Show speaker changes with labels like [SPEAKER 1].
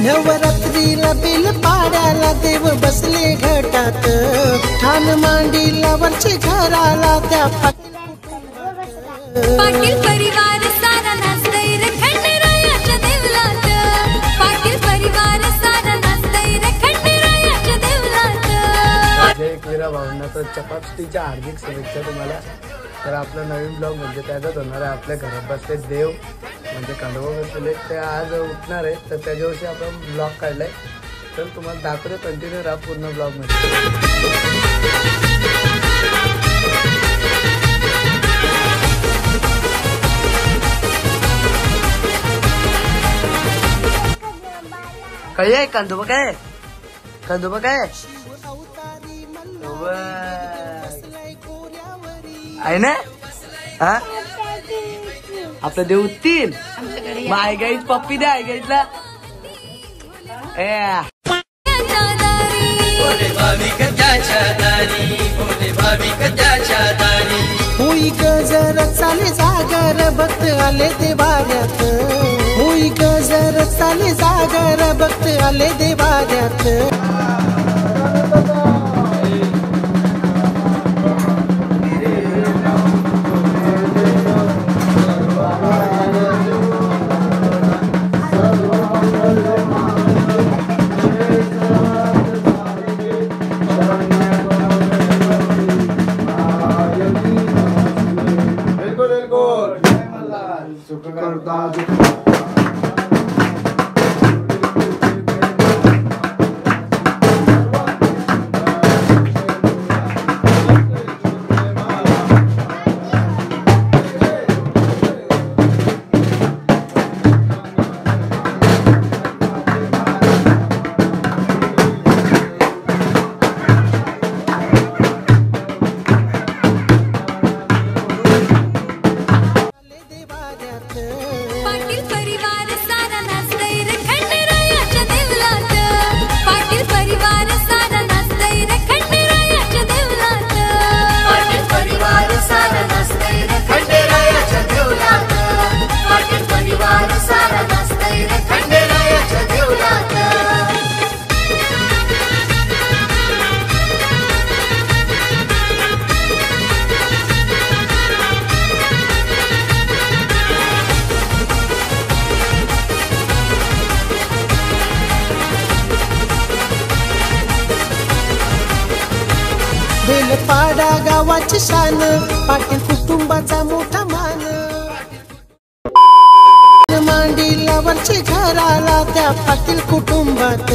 [SPEAKER 1] नवरात्रीला bell पाड्याला देव बसले घटात, ठाण मांडीला वरचे घराला त्या
[SPEAKER 2] पाटील परिवार सारा नाचतय रे खंडेरायाच्या देवलात, पाटील परिवार सारा नाचतय रे खंडेरायाच्या देवलात।
[SPEAKER 3] जय एकविरा भावना तर चपातीच्या हार्दिक शुभेच्छा तुम्हाला। तर आपला नवीन ब्लॉग म्हणजे त्याचाच होणार आहे, आपल्या घरात बसले देव म्हणजे खंडोबा बसले ते आज उठणार आहे, तर त्याच्याविषयी आपण ब्लॉग काढलाय। तर तुम्हाला दाखवतो, कंटिन्यू राहा पूर्ण ब्लॉग मध्ये।
[SPEAKER 4] काय आहे खंडोबा, काय खंडोबा काय आहे ना? हा आपलं देव तीन माय गाईच पप्पी द्या, गाईतला
[SPEAKER 1] होई गजर चाले जागर भक्त आले देवाऱ्यात, होई गजर चाले जागर भक्त आले देवाऱ्यात। बेलपाडा गावाची शान, पाटील कुटुंबाचा मोठा मान, मांडीला वरचे घराला त्या पाटील कुटुंबात।